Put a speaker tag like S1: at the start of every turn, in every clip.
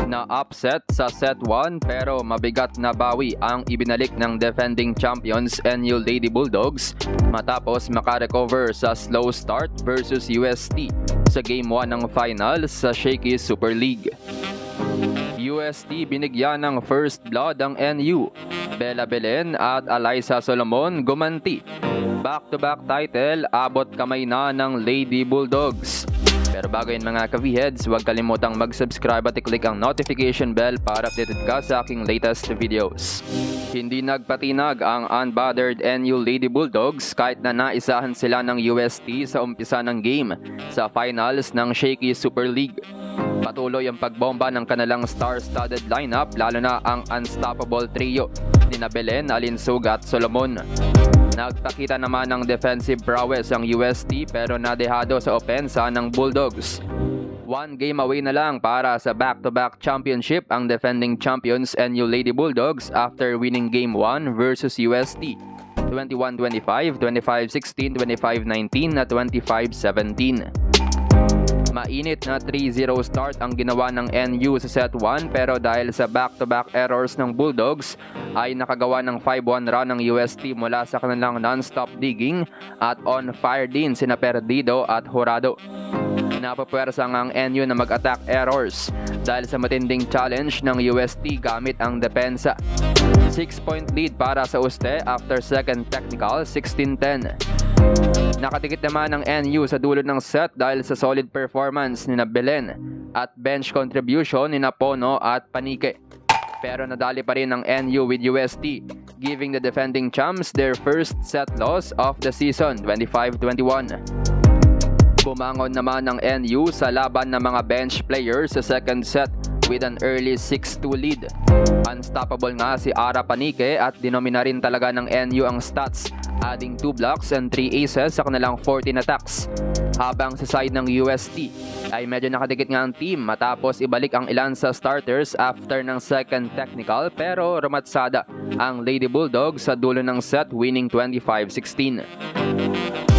S1: Na upset sa set 1 pero mabigat na bawi ang ibinalik ng defending champions NU Lady Bulldogs matapos makarecover sa slow start versus UST sa Game 1 ng final sa Shakey's Super League. UST binigyan ng first blood ang NU. Bella Belen at Alyssa Solomon gumanti. Back-to-back title abot kamay na ng Lady Bulldogs. Pero bago yun mga ka-V-Heads, huwag kalimutang mag-subscribe at i-click ang notification bell para updated ka sa aking latest videos. Hindi nagpatinag ang unbothered NU Lady Bulldogs kahit na naisahan sila ng UST sa umpisa ng game sa finals ng Shakey's Super League. Patuloy ang pagbomba ng kanilang star-studded lineup lalo na ang unstoppable trio ni Belen, Alinsug at Solomon. Nagpakita naman ng defensive prowess ang UST pero nadehado sa opensa ng Bulldogs. One game away na lang para sa back-to-back championship ang defending champions NU Lady Bulldogs after winning Game 1 versus UST 21-25, 25-16, 25-19 at 25-17. Mainit na 3-0 start ang ginawa ng NU sa set 1 pero dahil sa back-to-back errors ng Bulldogs ay nakagawa ng 5-1 run ng UST mula sa kanilang non-stop digging at on fire din sina Perdido at Jurado. Napapwersa ang NU na mag-attack errors dahil sa matinding challenge ng UST gamit ang depensa. 6-point lead para sa Uste after second technical, 16-10. Nakadikit naman ang NU sa dulo ng set dahil sa solid performance ni Belen at bench contribution ni Pono at Panique. Pero nadali pa rin ang NU with UST, giving the defending champs their first set loss of the season, 25-21. Bumangon naman ng NU sa laban ng mga bench players sa second set with an early 6-2 lead. Unstoppable nga si Ara Panique at dinomina rin talaga ng NU ang stats, adding 2 blocks and 3 aces sa kanilang 14 attacks. Habang sa side ng UST ay medyo nakadikit nga ang team matapos ibalik ang ilan sa starters after ng second technical pero rumatsada ang Lady Bulldogs sa dulo ng set winning 25-16.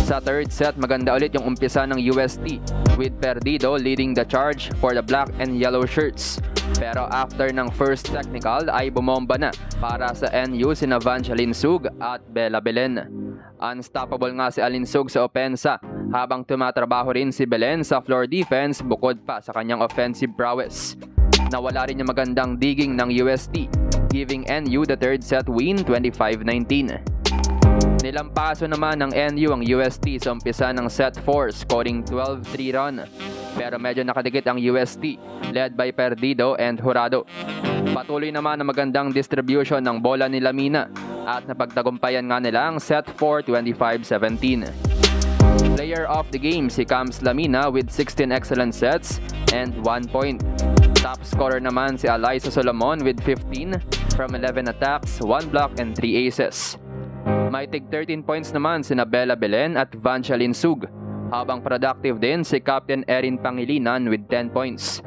S1: Sa third set, maganda ulit yung umpisa ng UST with Perdido leading the charge for the black and yellow shirts. Pero after ng first technical ay bumomba na para sa NU sina Alinsug at Bella Belen. Unstoppable nga si Alinsug sa opensa habang tumatrabaho rin si Belen sa floor defense bukod pa sa kanyang offensive prowess. Nawala rin yung magandang digging ng UST, giving NU the third set win 25-19. Nilampaso naman ng NU ang UST sa umpisa ng set 4 scoring 12-3 run. Pero medyo nakadikit ang UST led by Perdido and Jurado. Patuloy naman ang magandang distribution ng bola ni Lamina at napagtagumpayan nga nila ang set 4 25-17. Player of the game si Cams Lamina with 16 excellent sets and 1 point. Top scorer naman si Alyssa Solomon with 15 from 11 attacks, 1 block and 3 aces. May tig 13 points naman sina Bella Belen at Alinsug, habang productive din si Captain Erin Pangilinan with 10 points.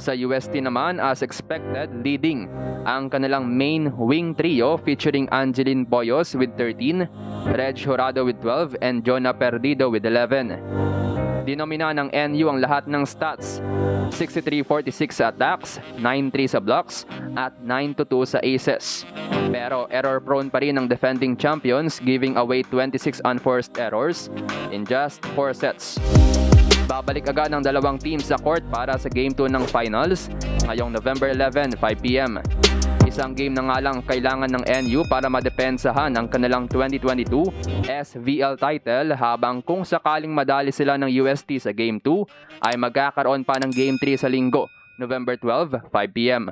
S1: Sa UST naman, as expected, leading ang kanilang main wing trio featuring Angeline Boyos with 13, Reg Jurado with 12, and Jonah Perdido with 11. Dinomina ng NU ang lahat ng stats, 63-46 sa attacks, 9-3 sa blocks, at 9-2 sa aces. Pero error-prone pa rin ang defending champions, giving away 26 unforced errors in just 4 sets. Babalik agad ng dalawang teams sa court para sa Game 2 ng finals ngayong November 11, 5 p.m. Isang game na nga lang kailangan ng NU para madepensahan ang kanilang 2022 SVL title habang kung sakaling madali sila ng UST sa Game 2 ay magkakaroon pa ng Game 3 sa linggo, November 12, 5 p.m.